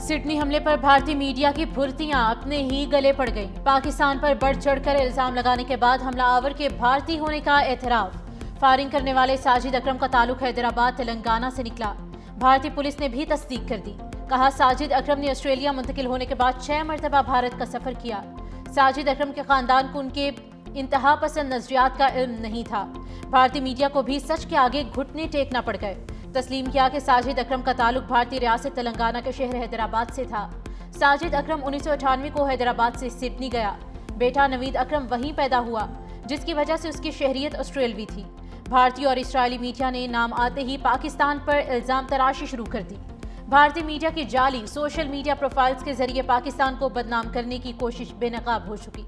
Sydney हमले पर भारतीय मीडिया की भुर्तियां अपने ही गले पड़ गईं। पाकिस्तान पर बढ़ चढ़कर इल्जाम लगाने के बाद हमलावर के भारतीय होने का एतराफ। फायरिंग करने वाले साजिद अकरम का ताल्लुक हैदराबाद तेलंगाना से निकला। भारतीय पुलिस ने भी तस्दीक कर दी। कहा, साजिद अकरम ने ऑस्ट्रेलिया मुंतकिल होने के बाद 6 मरतबा भारत का सफर किया। साजिद अकरम के खानदान को उनके इंतहा पसंद नजरियात का इल्म नहीं था। भारतीय मीडिया को भी सच के आगे घुटने टेकना पड़ गए। तस्लीम किया कि साजिद अकरम का ताल्लुक भारतीय रियासत तेलंगाना के शहर हैदराबाद से था। साजिद अकरम 1998 को हैदराबाद से सिडनी गया। बेटा नवीद अकरम वहीं पैदा हुआ, जिसकी वजह से उसकी शहरियत ऑस्ट्रेलवी थी। भारतीय और इस्राएली मीडिया ने नाम आते ही पाकिस्तान पर इल्जाम तराशी शुरू कर दी। भारतीय मीडिया की जाली सोशल मीडिया प्रोफाइल्स के जरिए पाकिस्तान को बदनाम करने की कोशिश बेनकाब हो चुकी।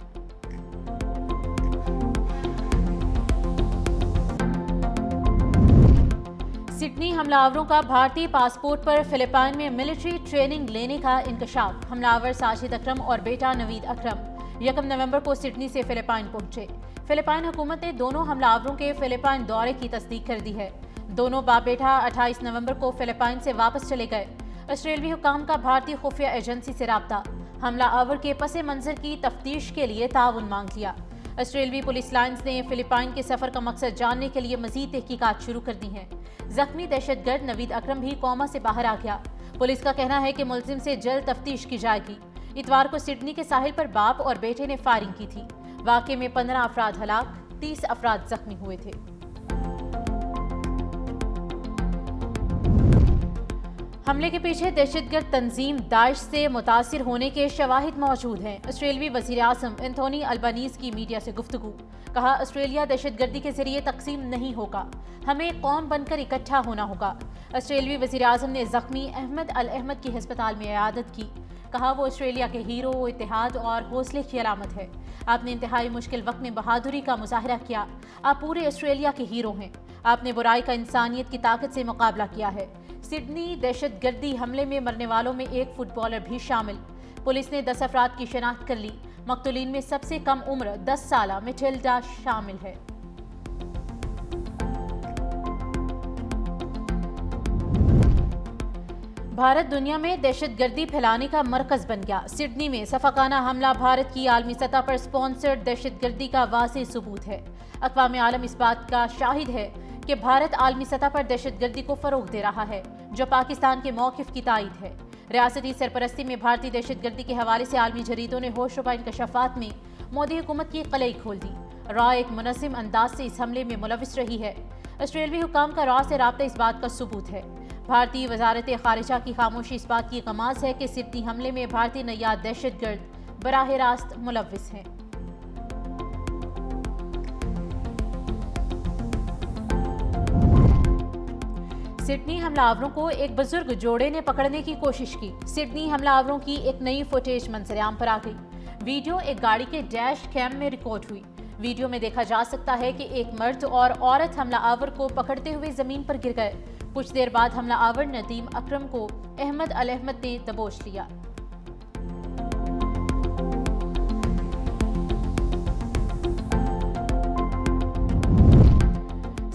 सिडनी हमलावरों का भारतीय पासपोर्ट पर फिलिपाइन में मिलिट्री ट्रेनिंग लेने का इंकशाफ। हमलावर साजिद अकरम और बेटा नवीद अकरम 1 नवंबर को सिडनी से फिलिपाइन पहुंचे। फिलिपाइन हुकूमत ने दोनों हमलावरों के फिलिपाइन दौरे की तस्दीक कर दी है। दोनों बाप बेटा 28 नवंबर को फिलिपाइन से वापस चले गए। ऑस्ट्रेलवी हुकाम का भारतीय खुफिया एजेंसी से राब्ता। हमलावर के पसे मंजर की तफ्तीश के लिए ताउन मांग लिया। ऑस्ट्रेलवी पुलिस लाइन्स ने फिलिपाइन के सफर का मकसद जानने के लिए मजीद तहकीकात शुरू कर दी हैं। जख्मी दहशतगर्द नवीद अकरम भी कोमा से बाहर आ गया। पुलिस का कहना है कि मुलजिम से जल्द तफ्तीश की जाएगी। इतवार को सिडनी के साहिल पर बाप और बेटे ने फायरिंग की थी। वाक़े में 15 अफराद हलाक, 30 अफराद जख्मी हुए थे। हमले के पीछे दहशतगर्द तंजीम दाइश से मुतासिर होने के शवाहिद मौजूद हैं। ऑस्ट्रेलवी वज़ीर आज़म एंथोनी अल्बानीज़ की मीडिया से गुफ्तगू। कहा, ऑस्ट्रेलिया दहशतगर्दी के जरिए तकसीम नहीं होगा, हमें कौम बनकर इकट्ठा होना होगा। ऑस्ट्रेलवी वज़ीर आज़म ने जख्मी अहमद अल अहमद की अस्पताल में इयादत की। कहा, वो ऑस्ट्रेलिया के हीरो, इत्तेहाद और हौसले की अलामत है। आपने इंतहाई मुश्किल वक्त में बहादुरी का मुजाहरा किया। आप पूरे ऑस्ट्रेलिया के हीरो हैं। आपने बुराई का इंसानियत की ताकत से मुकाबला किया है। सिडनी दहशतगर्दी हमले में मरने वालों में एक फुटबॉलर भी शामिल। पुलिस ने 10 अफराद की शनाख्त कर ली। मकतूलीन में सबसे कम उम्र 10 साला मिटिल्डा शामिल है। भारत दुनिया में दहशतगर्दी फैलाने का मरकज बन गया। सिडनी में सफाकाना हमला भारत की आलमी सतह पर स्पॉन्सर्ड दहशतगर्दी का वाज़ेह सबूत है। अक़वाम आलम इस बात का शाहिद है कि भारत आलमी सतह पर दहशतगर्दी को फरोग दे रहा है, जो पाकिस्तान के मौक़िफ़ की तायद है। रियासती सरपरस्ती में भारतीय दहशतगर्दी के हवाले से आलमी जरीदों ने होशरुबा इंकशाफात में मोदी हुकूमत की कलई खोल दी। रॉ एक मुनज़्ज़म अंदाज से इस हमले में मुलविस रही है। ऑस्ट्रेलवी हुकाम का रॉ से राब्ता इस बात का सबूत है। भारतीय वजारत खारिजा की खामोशी इस बात की गमाज़ है कि सिडनी हमले में भारतीय नैयाद दहशतगर्द बराह रास्त मुलविस हैं। सिडनी हमलावरों को एक बुजुर्ग जोड़े ने पकड़ने की कोशिश की। सिडनी हमलावरों की एक नई फुटेज मंजरेआम पर आ गई। वीडियो एक गाड़ी के डैश कैम में रिकॉर्ड हुई। वीडियो में देखा जा सकता है कि एक मर्द और औरत हमलावर को पकड़ते हुए जमीन पर गिर गए। कुछ देर बाद हमलावर नदीम अकरम को अहमद अल अहमद ने दबोच लिया।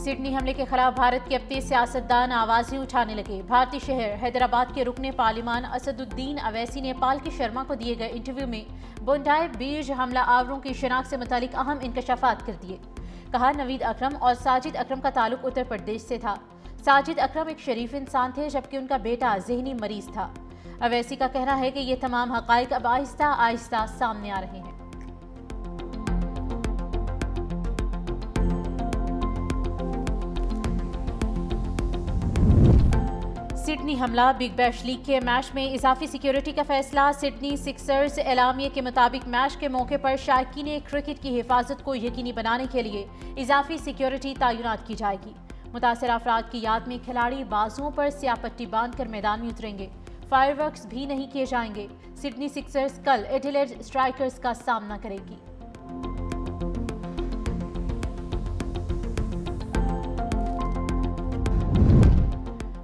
सिडनी हमले के खिलाफ भारत के अब तेज सियासतदान आवाज़ें उठाने लगे। भारतीय शहर हैदराबाद के रुकने पार्लिमान असदुद्दीन अवैसी ने पाल के शर्मा को दिए गए इंटरव्यू में बोंडाई बीज हमला आवरों की शनाख्त से मुतालिक अहम इंकशाफात कर दिए। कहा, नवीद अकरम और साजिद अकरम का ताल्लुक उत्तर प्रदेश से था। साजिद अकरम एक शरीफ इंसान थे, जबकि उनका बेटा ज़हनी मरीज था। अवैसी का कहना है कि ये तमाम हक़ाइक़ अब आहिस्ता आहिस्ता सामने आ रहे हैं। सिडनी हमला, बिग बैश लीग के मैच में इजाफी सिक्योरिटी का फैसला। सिडनी सिक्सर्स एलामिया के मुताबिक मैच के मौके पर शायकीन क्रिकेट की हिफाजत को यकीनी बनाने के लिए इजाफी सिक्योरिटी तैनात की जाएगी। मुतासरा अफराद की याद में खिलाड़ी बाजुओं पर स्याह पट्टी बांधकर मैदान में उतरेंगे। फायरवर्क्स भी नहीं किए जाएंगे। सिडनी सिक्सर्स कल एडिलेड स्ट्राइकर्स का सामना करेगी।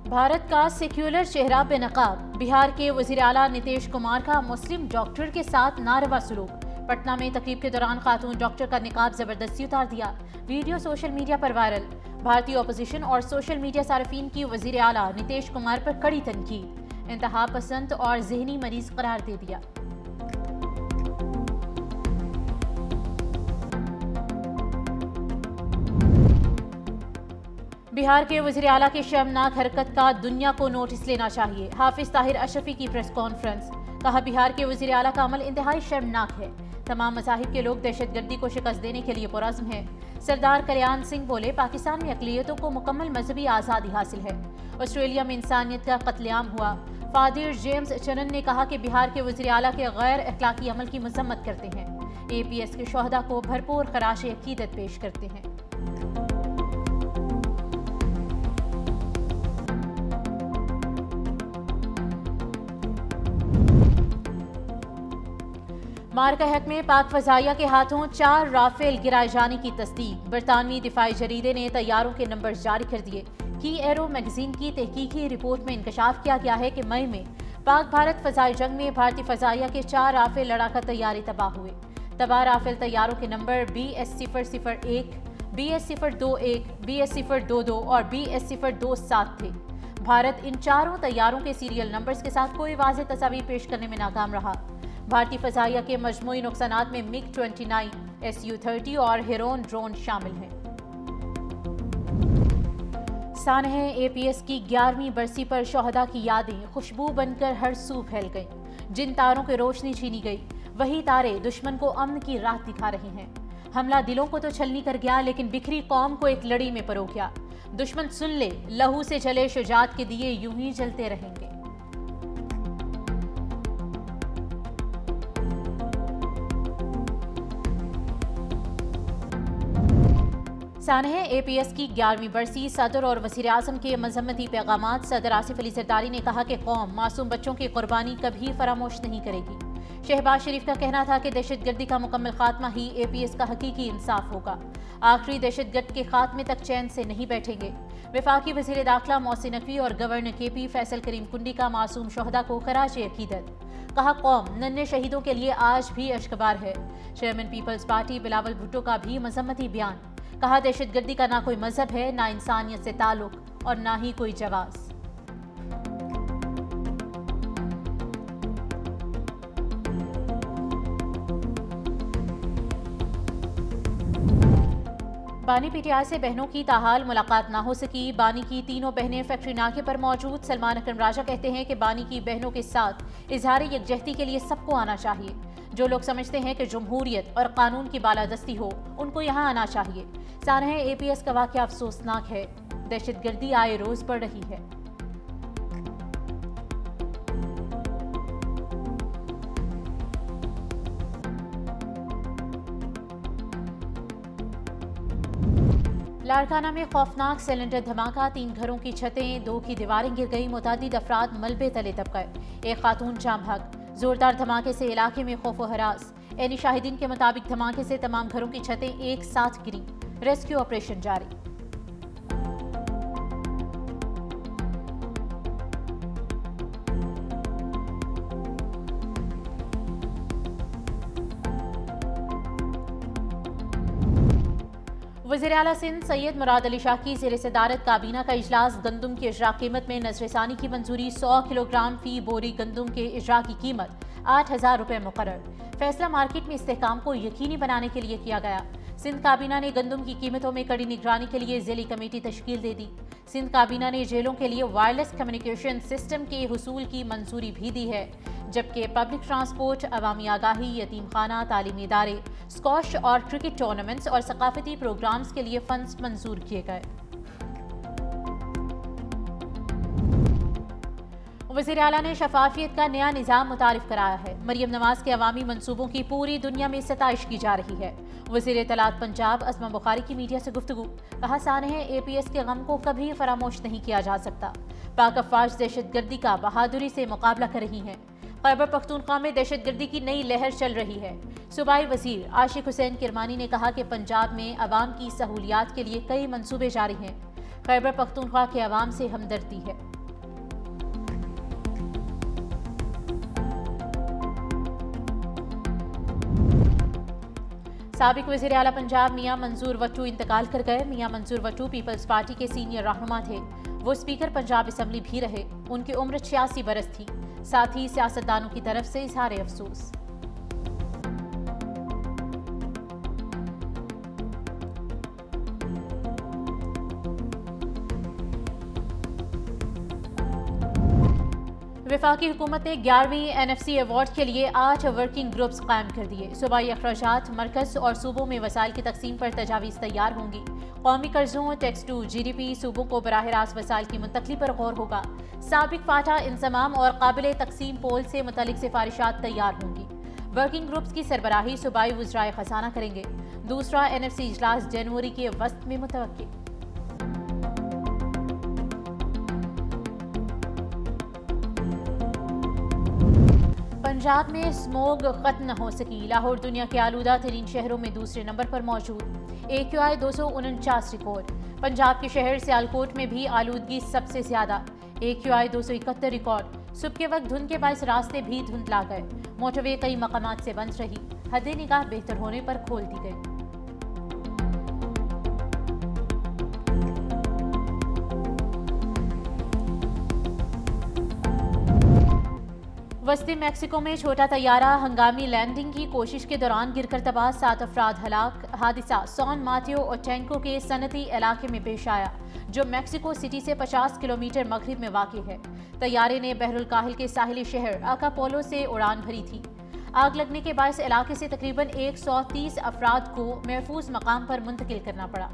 भारत का सेक्युलर चेहरा बेनकाब। बिहार के वज़ीर आला नीतीश कुमार का मुस्लिम डॉक्टर के साथ नारवा सलूक। पटना में तकरीब के दौरान खातून डॉक्टर का निकाब जबरदस्ती उतार दिया। वीडियो सोशल मीडिया पर वायरल। भारतीय अपोजिशन और सोशल मीडिया सार्फिन की वज़ीर आला नीतीश कुमार पर कड़ी तनकीद। इंतहा पसंद और जहनी मरीज करार दे दिया। बिहार के वज़ीर आला की शर्मनाक हरकत का दुनिया को नोटिस लेना चाहिए। हाफिज ताहिर अशरफी की प्रेस कॉन्फ्रेंस। कहा, बिहार के वज़ीर आला का अमल इंतहाई शर्मनाक है। तमाम मज़ाहिब के लोग दहशतगर्दी को शिकस्त देने के लिए पुरज़्म हैं। सरदार कल्याण सिंह बोले, पाकिस्तान में अक़लियतों को मुकम्मल मजहबी आज़ादी हासिल है। ऑस्ट्रेलिया में इंसानियत का कत्लेआम हुआ। फादिर जेम्स चनन ने कहा कि बिहार के वज़ीर आला के गैर अखलाकी अमल की मजम्मत करते हैं। APS के शोहदा को भरपूर खराश अकीदत पेश करते हैं। मार्का हक में पाक फजाइया के हाथों 4 राफेल गिराए जाने की तस्दीक। बरतानवी दिफाई जरीदे ने तैयारों के नंबर जारी कर दिए। की एरो मैगजीन की तहकीकी रिपोर्ट में इंकशाफ किया गया है कि मई में पाक भारत फजाई जंग में भारतीय फजाइया के 4 राफेल लड़ाकर तैयारी तबाह हुए। तबाह राफेल तैयारों के नंबर BS-001, BS-021, BS-022 और BS-027 थे। भारत इन चारों तैयारों के सीरियल नंबर्स के साथ कोई वाज़ेह तस्वीर पेश करने में नाकाम रहा। भारतीय फजाइया के मजमूई नुकसानात में MiG-29, Su-30 और हेरोन ड्रोन शामिल हैं। सानह APS की 11वीं बरसी पर शोहदा की यादें खुशबू बनकर हर सू फैल गईं। जिन तारों की रोशनी छीनी गई, वही तारे दुश्मन को अमन की राह दिखा रहे हैं। हमला दिलों को तो छलनी कर गया, लेकिन बिखरी कौम को एक लड़ी में परो गया। दुश्मन सुन ले, लहू से जले शुजात के दिए यूं ही जलते रहेंगे। सानह APS की 11वीं बरसी। सदर और वज़ीर आज़म के मज़म्मती पैगामात। सदर आसिफ अली ज़रदारी ने कहा कि कौम मासूम बच्चों की कुर्बानी कभी फरामोश नहीं करेगी। शहबाज शरीफ का कहना था कि दहशतगर्दी का मुकम्मल खात्मा ही APS का हकीकी इंसाफ होगा। आखिरी दहशतगर्द के खात्मे तक चैन से नहीं बैठेंगे। वफाकी वज़ीर दाखिला मोहसिन नकवी और गवर्नर KP फैसल करीम कुंडी का मासूम शोहदा को खराज अकीदत। कहा, कौम नन्हे शहीदों के लिए आज भी अश्कबार है। Chairman Peoples Party Bilawal Bhutto का भी मजम्मती बयान। कहा, दहशतगर्दी का ना कोई मजहब है, ना इंसानियत से ताल्लुक और ना ही कोई जवाज़। बानी PTI से बहनों की ताहाल मुलाकात ना हो सकी। बानी की तीनों बहनें फैक्ट्री नाके पर मौजूद। सलमान अकरम राजा कहते हैं कि बानी की बहनों के साथ इजहार यकजहती के लिए सबको आना चाहिए। जो लोग समझते हैं कि जमहूरियत और कानून की बालादस्ती हो, उनको यहाँ आना चाहिए। सानह APS का वाक़या अफसोसनाक है। दहशतगर्दी आए रोज बढ़ रही है। लाड़काना में खौफनाक सिलेंडर धमाका। 3 घरों की छतें, 2 की दीवारें गिर गई। मुतादिद अफराद मलबे तले दब गए। एक खातून जाम भाग। जोरदार धमाके से इलाके में खौफ व हरास। एनी शाहिदीन के मुताबिक धमाके से तमाम घरों की छतें एक साथ गिरी। रेस्क्यू ऑपरेशन जारी। वज़ीर आला सिंध सैयद मुराद अली शाह की ज़ेर सदारत काबीना का इजलास। गंदम की इजरा कीमत में नजरसानी की मंजूरी। 100 किलोग्राम फी बोरी गंदम के इजरा की कीमत 8,000 रुपये मुकर्रर। फैसला मार्केट में इस्तेहकाम को यकीनी बनाने के लिए किया गया। सिंध काबीना ने गंदम की कीमतों में कड़ी निगरानी के लिए ज़ेली कमेटी तश्कील दे दी। सिंध काबीना ने जेलों के लिए वायरलेस कम्युनिकेशन सिस्टम के हुसूल की मंजूरी भी दी है, जबकि पब्लिक ट्रांसपोर्ट, अवामी आगाही, यतीम खाना, तालीमी इदारे, स्कॉश और क्रिकेट टूर्नामेंट्स और सकाफती प्रोग्राम्स के लिए फंड्स मंजूर किए गए। वज़ीर आला ने शफाफियत का नया निज़ाम मुतारिफ कराया है। मरियम नवाज के अवामी मंसूबों की पूरी दुनिया में सताइश की जा रही है। वज़ीर इत्तलात पंजाब असमा बुखारी की मीडिया से गुफ्तगू। कहा, सानह APS के गम को कभी फरामोश नहीं किया जा सकता। पाक अफवाज दहशतगर्दी का बहादुरी से मुकाबला कर रही हैं। खैबर पख्तूनख्वा में दहशतगर्दी की नई लहर चल रही है। सूबाई वज़ीर आशिक हुसैन किरमानी ने कहा कि पंजाब में अवाम की सहूलियात के लिए कई मंसूबे जारी हैं। खैबर पख्तूनख्वा के अवाम से हमदर्दी है। साबिक वज़ीर आला पंजाब मियां मंजूर वट्टू इंतकाल कर गए। मियां मंजूर वट्टू पीपल्स पार्टी के सीनियर रहनुमा थे। वो स्पीकर पंजाब असम्बली भी रहे। उनकी उम्र 86 बरस थी। साथ ही सियासतदानों की तरफ से इजहार अफसोस। वफाकी हुकूमत ने 11वीं NFC अवार्ड के लिए 8 वर्किंग ग्रुप्स कायम कर दिए। सूबाई अखराजात, मरकज और सूबों में वसाइल की तकसीम पर तजावीज़ तैयार होंगी। कौमी कर्जों, टैक्स टू GDP, सूबों को बराह रास्त वसाइल की मुंतकली पर गौर होगा। साबिक फाटा इंजमाम और काबिल तकसीम पोल से मुतल्लिक सिफारिशात तैयार होंगी। वर्किंग ग्रुप्स की सरबराही सूबाई वज़राए खजाना करेंगे। दूसरा NFC इजलास जनवरी के वस्त में मुतवक्किल। पंजाब में स्मोग खत्म न हो सकी। लाहौर दुनिया के आलूदा तरीन शहरों में दूसरे नंबर पर मौजूद। AQI 249 record. पंजाब के शहर सियालकोट में भी आलूदगी सबसे ज्यादा। AQI 271 record. सुबह के वक्त धुंध के बायस रास्ते भी धुंधला गए। मोटरवे कई मकामात से बंद रही। हद निगाह बेहतर होने पर खोल दी गई। वस्ती मैक्सिको में छोटा तैयारा हंगामी लैंडिंग की कोशिश के दौरान गिरकर तबाह, 7 अफराद हलाक। हादसा सॉन माथियो और टैंको के सनती इलाके में पेश आया, जो मैक्सिको सिटी से 50 किलोमीटर मगरिब में वाक़ है। तैयारे ने बहरुल काहिल के साहिली शहर अकापोलो से उड़ान भरी थी। आग लगने के बायस इलाके से तकरीबन 130 अफराद को महफूज मकाम पर मुंतकिल करना पड़ा।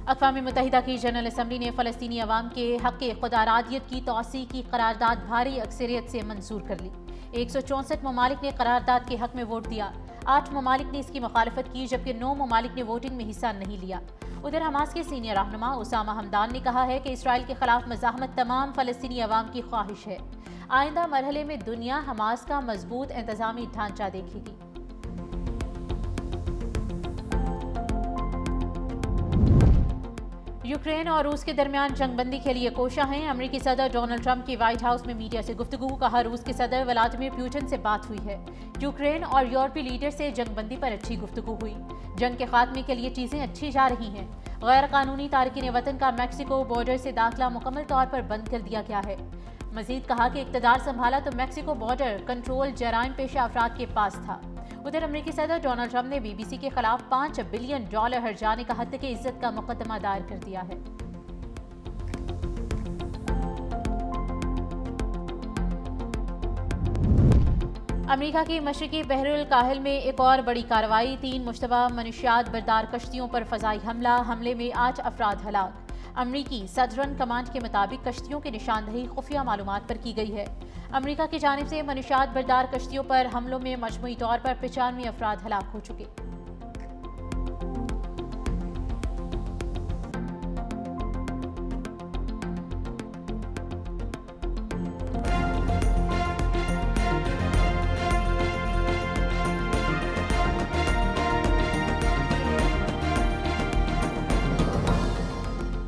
अक़वाम मुत्तहिदा की जनरल असम्बली ने फ़लस्तीनी अवाम के हक़ ख़ुदारादियत की तौसी की करारदाद भारी अक्सरियत से मंजूर कर ली। 164 ममालिक ने करारदाद के हक़ में वोट दिया। 8 ममालिक ने इसकी मुखालफत की, जबकि 9 ममालिक ने वोटिंग में हिस्सा नहीं लिया। उधर हमास के सीनियर रहनुमा उसामा हमदान ने कहा है कि इसराइल के खिलाफ मज़ाहमत तमाम फ़लस्तीनी अवाम की ख्वाहिश है। आइंदा मरहले में दुनिया हमास का मजबूत इंतज़ामी ढांचा देखेगी। यूक्रेन और रूस के दरमियान जंगबंदी के लिए कोशा हैं। अमेरिकी सदर डोनाल्ड ट्रंप की व्हाइट हाउस में मीडिया से गुफ्तगू। कहा, रूस के सदर व्लादिमीर पुतिन से बात हुई है। यूक्रेन और यूरोपीय लीडर से जंगबंदी पर अच्छी गुफ्तगू हुई। जंग के खात्मे के लिए चीजें अच्छी जा रही हैं। गैर कानूनी तारकीन वतन का मैक्सिको बॉर्डर से दाखिला मुकम्मल तौर पर बंद कर दिया गया है। मजीद कहा कि इक़्तिदार संभाला तो मैक्सिको बॉर्डर कंट्रोल जराइम पेशा अफराद के पास था। उधर अमेरिकी सदर डोनाल्ड ट्रंप ने BBC के खिलाफ $5 बिलियन हर्जाने का हत्या की इज्जत का मुकदमा दायर कर दिया है। अमेरिका की मशरकी बहरुल काहिल में एक और बड़ी कार्रवाई। 3 मुश्तबा मनशियात बरदार कश्तियों पर फ़ज़ाई हमले में 8 अफराद हलाक। अमरीकी सदरन कमांड के मुताबिक कश्तियों की निशानदही खुफिया मालूमात पर की गई है। अमेरिका की जानिब से मनशियात बरदार कश्तियों पर हमलों में मजमूई तौर पर 95 अफराद हलाक हो चुके।